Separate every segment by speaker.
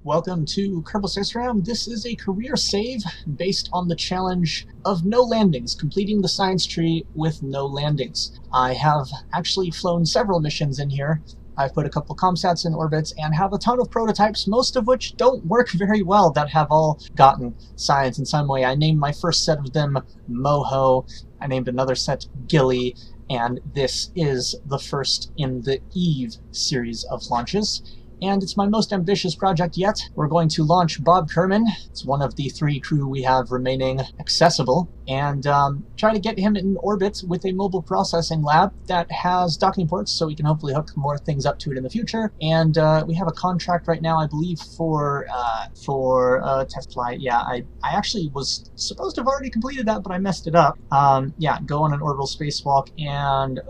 Speaker 1: Welcome to KerbalSpaceProgram. This is a career save based on the challenge of no landings, completing the science tree with no landings. I have actually flown several missions in here. I've put a couple ComSats in orbits and have a ton of prototypes, most of which don't work very well, that have all gotten science in some way. I named my first set of them Moho. I named another set Gilly, and this is the first in the Eve series of launches. And it's my most ambitious project yet. We're going to launch Bob Kerman. It's one of the 3 crew we have remaining accessible, and try to get him in orbit with a mobile processing lab that has docking ports, so we can hopefully hook more things up to it in the future. And we have a contract right now, I believe, for test flight. Yeah, I actually was supposed to have already completed that, but I messed it up. Yeah, go on an orbital spacewalk and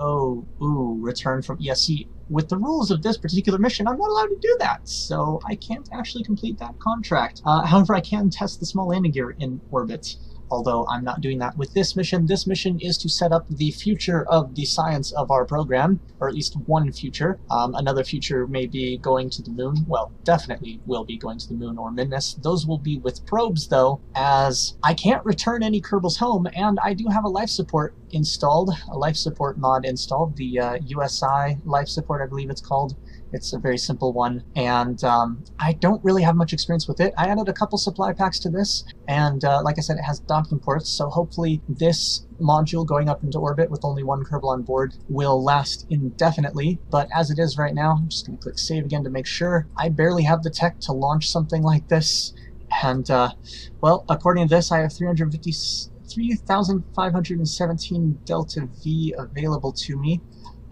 Speaker 1: return from ESC. With the rules of this particular mission, I'm not allowed to do that, so I can't actually complete that contract. However, I can test the small landing gear in orbit, although I'm not doing that with this mission. This mission is to set up the future of the science of our program, or at least one future. Another future may be going to the moon. Well, definitely will be going to the moon or Minmus. Those will be with probes, though, as I can't return any Kerbals home, and I do have a life support installed, a life support mod installed, the USI life support, I believe it's called. It's a very simple one, and I don't really have much experience with it. I added a couple supply packs to this, and like I said, it has docking ports, so hopefully this module going up into orbit with only one Kerbal on board will last indefinitely. But as it is right now, I'm just going to click save again to make sure. I barely have the tech to launch something like this, and well, according to this, I have 3,517 Delta V available to me.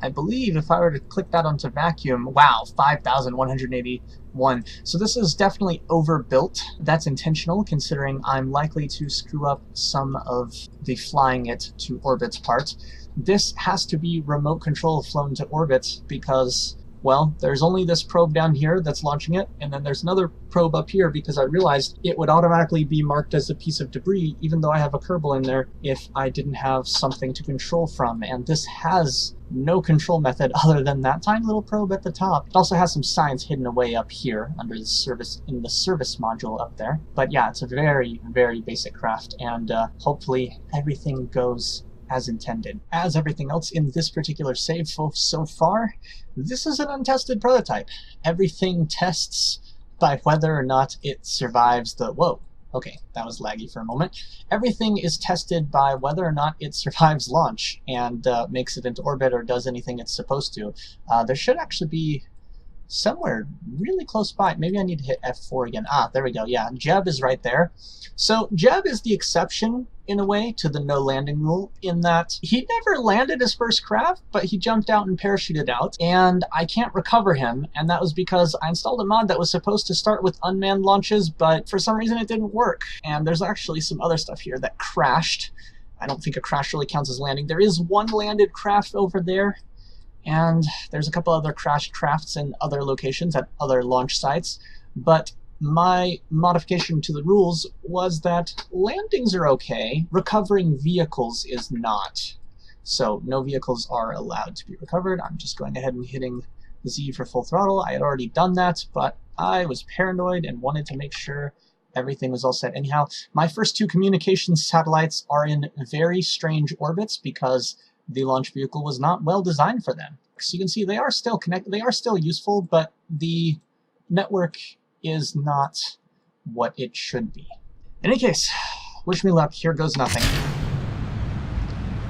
Speaker 1: I believe if I were to click that onto vacuum, wow, 5,181. So this is definitely overbuilt. That's intentional, considering I'm likely to screw up some of the flying it to orbit part. This has to be remote control flown to orbit because, well, there's only this probe down here that's launching it, and then there's another probe up here because I realized it would automatically be marked as a piece of debris, even though I have a Kerbal in there, if I didn't have something to control from. And this has no control method other than that tiny little probe at the top. It also has some science hidden away up here under the service, in the service module up there. But yeah, it's a very, very basic craft, and hopefully everything goes as intended. As everything else in this particular save so far, this is an untested prototype. Everything tests by whether or not it survives the... Whoa, okay, that was laggy for a moment. Everything is tested by whether or not it survives launch and makes it into orbit or does anything it's supposed to. There should actually be somewhere really close by. Maybe I need to hit F4 again. Ah, there we go. Yeah, Jeb is right there. So Jeb is the exception, in a way, to the no landing rule, in that he never landed his first craft, but he jumped out and parachuted out, and I can't recover him, and that was because I installed a mod that was supposed to start with unmanned launches, but for some reason it didn't work. And there's actually some other stuff here that crashed. I don't think a crash really counts as landing. There is one landed craft over there, and there's a couple other crashed crafts in other locations at other launch sites, but my modification to the rules was that landings are okay, recovering vehicles is not. So no vehicles are allowed to be recovered. I'm just going ahead and hitting the Z for full throttle. I had already done that, but I was paranoid and wanted to make sure everything was all set. Anyhow, my first 2 communications satellites are in very strange orbits because the launch vehicle was not well designed for them. So you can see they are still connected, they are still useful, but the network is not what it should be. In any case, wish me luck. Here goes nothing.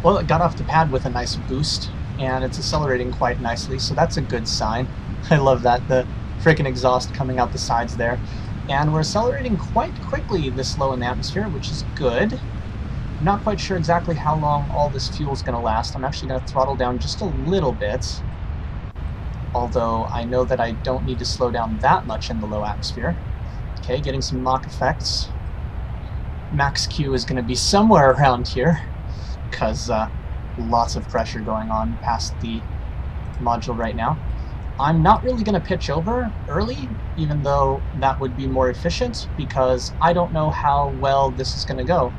Speaker 1: Well, it got off the pad with a nice boost, and it's accelerating quite nicely, so that's a good sign. I love that, the freaking exhaust coming out the sides there. And we're accelerating quite quickly this low in the atmosphere, which is good. I'm not quite sure exactly how long all this fuel is going to last. I'm actually going to throttle down just a little bit, although I know that I don't need to slow down that much in the low atmosphere. Okay, getting some Mach effects. Max Q is going to be somewhere around here, because lots of pressure going on past the module right now. I'm not really going to pitch over early, even though that would be more efficient, because I don't know how well this is going to go,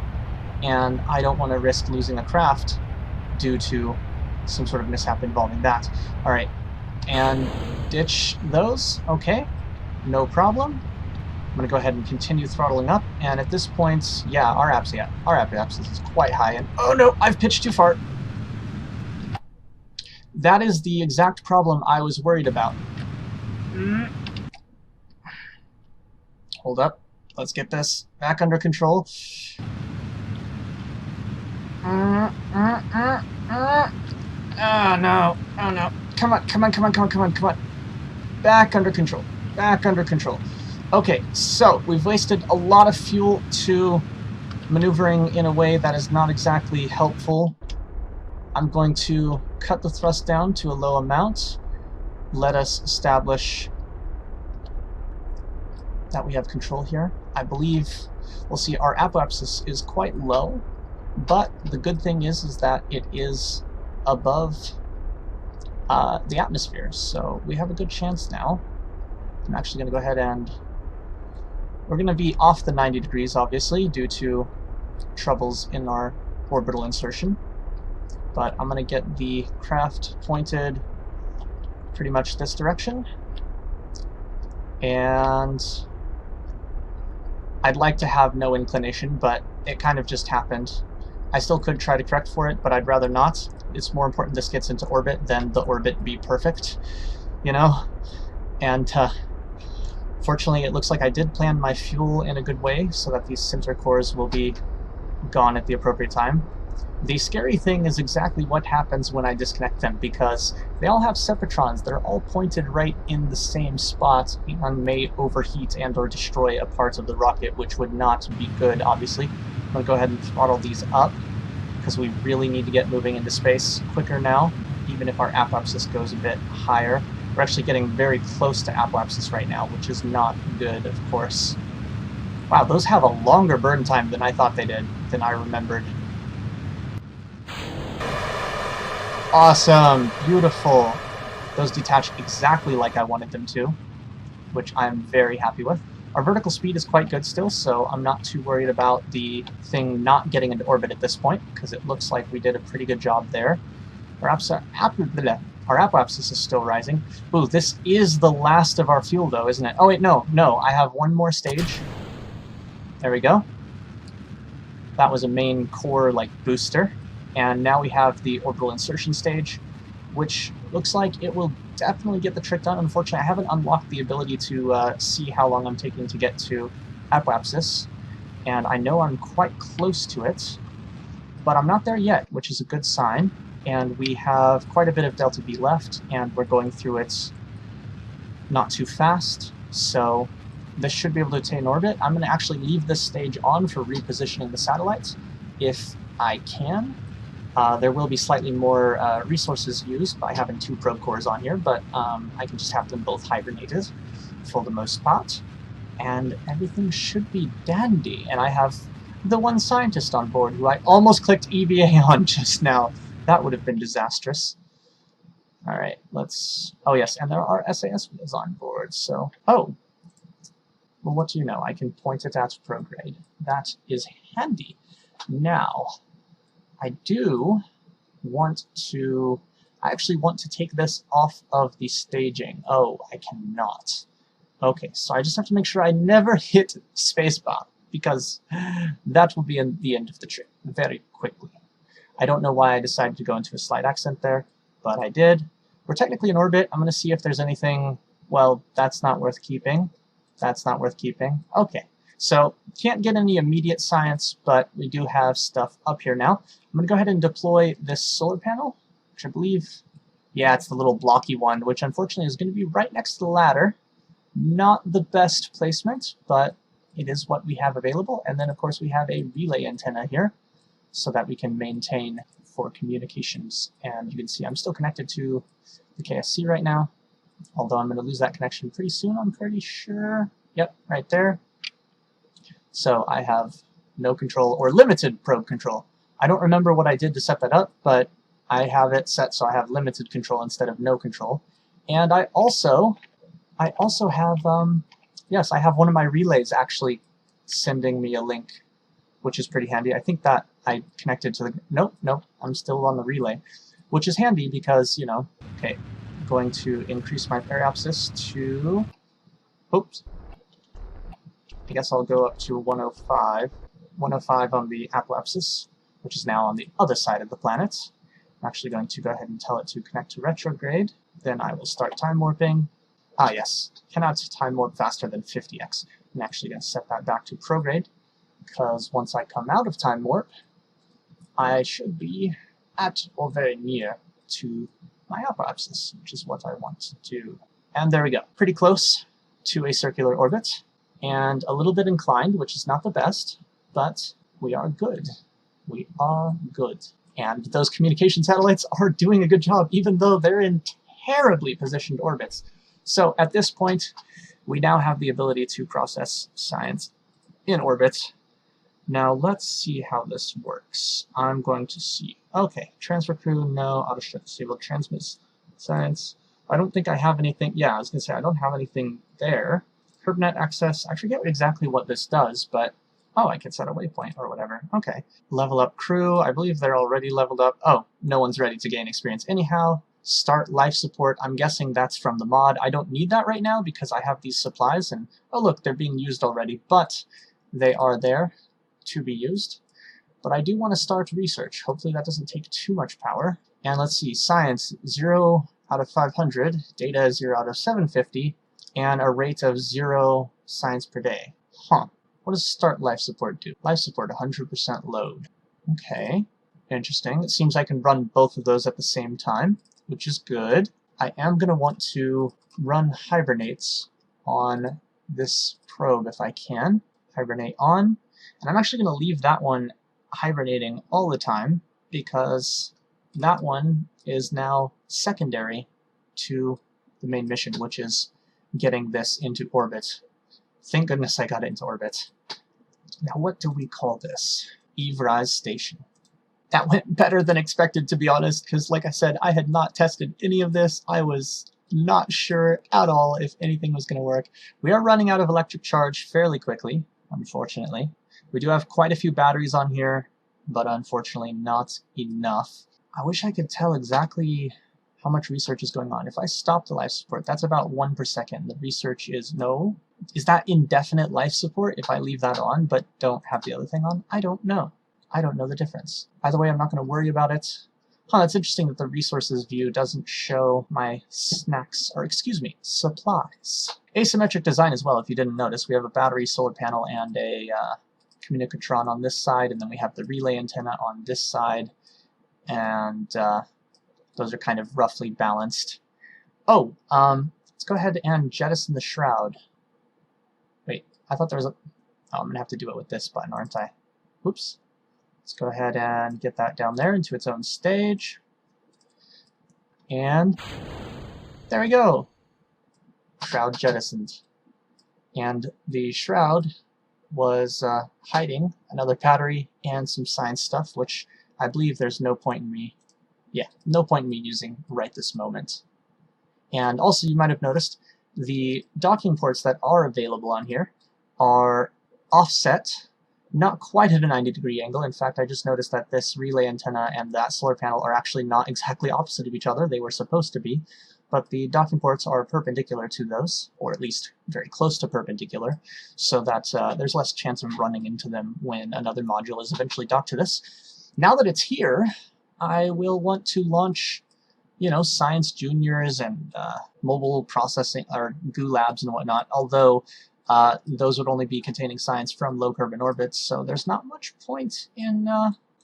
Speaker 1: and I don't want to risk losing a craft due to some sort of mishap involving that. Alright, and ditch those. Okay, no problem. I'm going to go ahead and continue throttling up, and at this point, yeah, our apsis is quite high, and oh no, I've pitched too far. That is the exact problem I was worried about. Hold up. Let's get this back under control. Oh no. Oh no. Come on. Back under control. Okay, so we've wasted a lot of fuel to maneuvering in a way that is not exactly helpful. I'm going to cut the thrust down to a low amount. Let us establish that we have control here. I believe we'll see our apoapsis is quite low, but the good thing is that it is above the atmosphere, so we have a good chance now. I'm actually going to go ahead and we're going to be off the 90 degrees, obviously, due to troubles in our orbital insertion. But I'm going to get the craft pointed pretty much this direction. And I'd like to have no inclination, but it kind of just happened. I still could try to correct for it, but I'd rather not. It's more important this gets into orbit than the orbit be perfect, you know? And fortunately, it looks like I did plan my fuel in a good way so that these center cores will be gone at the appropriate time. The scary thing is exactly what happens when I disconnect them, because they all have separatrons that are all pointed right in the same spot and may overheat and or destroy a part of the rocket, which would not be good, obviously. I'm going to go ahead and throttle these up, because we really need to get moving into space quicker now, even if our apoapsis goes a bit higher. We're actually getting very close to apoapsis right now, which is not good, of course. Wow, those have a longer burn time than I thought they did, than I remembered. Awesome, beautiful. Those detach exactly like I wanted them to, which I'm very happy with. Our vertical speed is quite good still, so I'm not too worried about the thing not getting into orbit at this point, because it looks like we did a pretty good job there. Our apoapsis is still rising. Ooh, this is the last of our fuel though, isn't it? Oh wait, no, I have one more stage. There we go. That was a main core like booster. And now we have the orbital insertion stage, which looks like it will definitely get the trick done. Unfortunately, I haven't unlocked the ability to see how long I'm taking to get to apoapsis, and I know I'm quite close to it, but I'm not there yet, which is a good sign. And we have quite a bit of delta V left, and we're going through it not too fast, so this should be able to attain orbit. I'm going to actually leave this stage on for repositioning the satellites, if I can. There will be slightly more resources used by having two probe cores on here, but I can just have them both hibernated for the most part, and everything should be dandy. And I have the one scientist on board who I almost clicked EVA on just now. That would have been disastrous. All right, let's... Oh yes, and there are SAS wheels on board, so... Oh! Well, what do you know? I can point it at prograde. That is handy. Now... I do want to... I actually want to take this off of the staging. Oh, I cannot. Okay, so I just have to make sure I never hit spacebar, because that will be the end of the trip very quickly. I don't know why I decided to go into a slight accent there, but I did. We're technically in orbit. I'm going to see if there's anything... Well, that's not worth keeping. That's not worth keeping. Okay. So, can't get any immediate science, but we do have stuff up here now. I'm going to go ahead and deploy this solar panel, which I believe, yeah, it's the little blocky one, which unfortunately is going to be right next to the ladder. Not the best placement, but it is what we have available. And then, of course, we have a relay antenna here, so that we can maintain for communications. And you can see I'm still connected to the KSC right now, although I'm going to lose that connection pretty soon, I'm pretty sure. Yep, right there. So I have no control, or limited probe control. I don't remember what I did to set that up, but I have it set so I have limited control instead of no control. And I also have, yes, I have one of my relays actually sending me a link, which is pretty handy. I think that I connected to the... Nope, I'm still on the relay, which is handy because, you know, okay, I'm going to increase my periapsis to... Oops. I guess I'll go up to 105. 105 on the apoapsis, which is now on the other side of the planet. I'm actually going to go ahead and tell it to connect to retrograde. Then I will start time warping. Ah yes, cannot time warp faster than 50x. I'm actually going to set that back to prograde, because once I come out of time warp, I should be at or very near to my apoapsis, which is what I want to do. And there we go. Pretty close to a circular orbit, and a little bit inclined, which is not the best, but we are good. We are good. And those communication satellites are doing a good job, even though they're in terribly positioned orbits. So at this point, we now have the ability to process science in orbit. Now let's see how this works. I'm going to see. Okay, transfer crew, no. Auto-ship disabled. Transmit science. I don't think I have anything. Yeah, I was going to say, I don't have anything there. KerbalNet access. I forget exactly what this does, but oh, I can set a waypoint or whatever. Okay. Level up crew. I believe they're already leveled up. Oh, no one's ready to gain experience anyhow. Start life support. I'm guessing that's from the mod. I don't need that right now because I have these supplies, and oh look, they're being used already, but they are there to be used. But I do want to start research. Hopefully that doesn't take too much power. And let's see, science 0 out of 500, data 0 out of 750, and a rate of 0 science per day. Huh. What does start life support do? Life support 100% load. Okay, interesting. It seems I can run both of those at the same time, which is good. I am going to want to run hibernates on this probe if I can. Hibernate on. And I'm actually going to leave that one hibernating all the time because that one is now secondary to the main mission, which is getting this into orbit. Thank goodness I got it into orbit. Now what do we call this? Eve-Rise Station. That went better than expected, to be honest, because like I said, I had not tested any of this. I was not sure at all if anything was going to work. We are running out of electric charge fairly quickly, unfortunately. We do have quite a few batteries on here, but unfortunately not enough. I wish I could tell exactly how much research is going on. If I stop the life support, that's about 1 per second. The research is no. Is that indefinite life support if I leave that on but don't have the other thing on? I don't know. I don't know the difference. Either way, I'm not going to worry about it. Huh, it's interesting that the resources view doesn't show my snacks, or excuse me, supplies. Asymmetric design as well, if you didn't notice. We have a battery, solar panel, and a communicatron on this side, and then we have the relay antenna on this side, and those are kind of roughly balanced. Oh, let's go ahead and jettison the shroud. Wait, I thought there was a... Oh, I'm going to have to do it with this button, aren't I? Whoops. Let's go ahead and get that down there into its own stage. And there we go. Shroud jettisoned. And the shroud was hiding another battery and some science stuff, which I believe there's no point in me... Yeah, no point in me using right this moment. And also, you might have noticed, the docking ports that are available on here are offset, not quite at a 90-degree angle. In fact, I just noticed that this relay antenna and that solar panel are actually not exactly opposite of each other. They were supposed to be, but the docking ports are perpendicular to those, or at least very close to perpendicular, so that there's less chance of running into them when another module is eventually docked to this. Now that it's here, I will want to launch, you know, Science Juniors and mobile processing, or GOO labs and whatnot, although those would only be containing science from low Kerbal orbits, so there's not much point in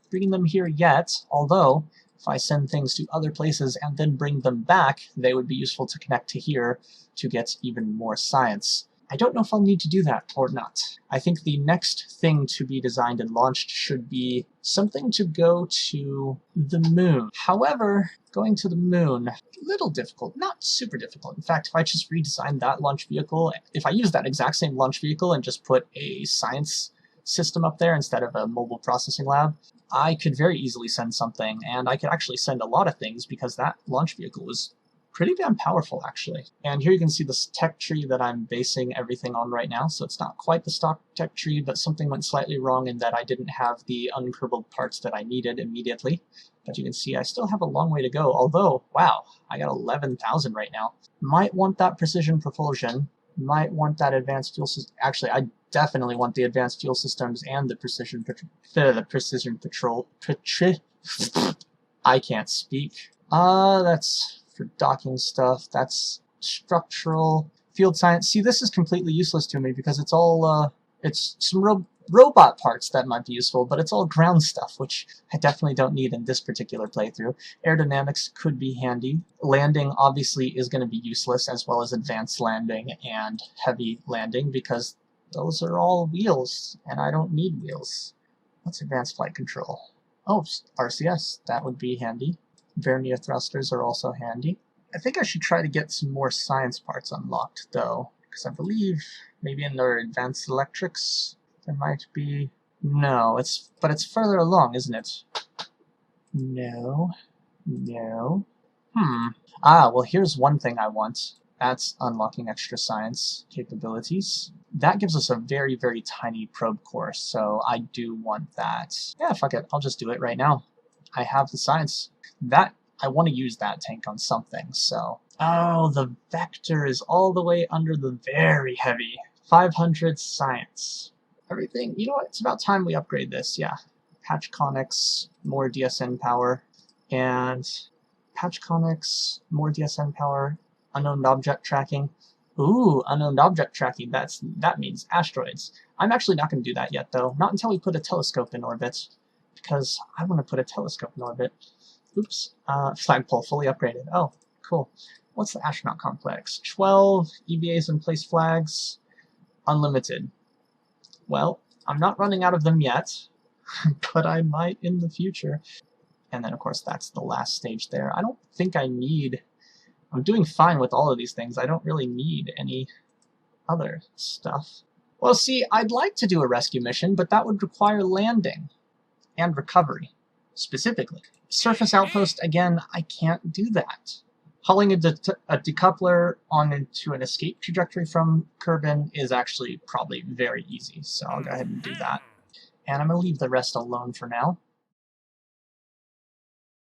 Speaker 1: bringing them here yet, although if I send things to other places and then bring them back, they would be useful to connect to here to get even more science. I don't know if I'll need to do that or not. I think the next thing to be designed and launched should be something to go to the moon. However, going to the moon, a little difficult, not super difficult. In fact, if I just redesigned that launch vehicle, if I use that exact same launch vehicle and just put a science system up there instead of a mobile processing lab, I could very easily send something, and I could actually send a lot of things because that launch vehicle was pretty damn powerful, actually. And here you can see this tech tree that I'm basing everything on right now, so it's not quite the stock tech tree, but something went slightly wrong in that I didn't have the unkerbal parts that I needed immediately. But you can see I still have a long way to go, although, wow, I got 11,000 right now. Might want that precision propulsion, might want that advanced fuel system. Actually, I definitely want the advanced fuel systems and the precision patrol. I can't speak. That's for docking stuff. That's structural. Field science. See, this is completely useless to me because it's all, it's some robot parts that might be useful, but it's all ground stuff, which I definitely don't need in this particular playthrough. Aerodynamics could be handy. Landing, obviously, is going to be useless, as well as advanced landing and heavy landing, because those are all wheels, and I don't need wheels. What's advanced flight control? Oh, RCS. That would be handy. Vernier thrusters are also handy. I think I should try to get some more science parts unlocked, though, because I believe maybe in their advanced electrics there might be... No, but it's further along, isn't it? No. No. Well, here's one thing I want. That's unlocking extra science capabilities. That gives us a very, very tiny probe core, so I do want that. Yeah, fuck it. I'll just do it right now. I have the science. I want to use that tank on something, so... Oh, the vector is all the way under the very heavy. 500 science. Everything... You know what? It's about time we upgrade this, yeah. Patch conics, more DSN power, and... Patch conics, more DSN power, unknown object tracking. Ooh, unknown object tracking. That means asteroids. I'm actually not going to do that yet, though. Not until we put a telescope in orbit, because I want to put a telescope in orbit. Oops. Flagpole fully upgraded. Oh, cool. What's the astronaut complex? 12 EVAs in place flags. Unlimited. Well, I'm not running out of them yet, but I might in the future. And then, of course, that's the last stage there. I don't think I need... I'm doing fine with all of these things. I don't really need any other stuff. Well, see, I'd like to do a rescue mission, but that would require landing and recovery, specifically. Surface outpost, again, I can't do that. Hauling a decoupler onto an escape trajectory from Kerbin is actually probably very easy, so I'll go ahead and do that. And I'm going to leave the rest alone for now.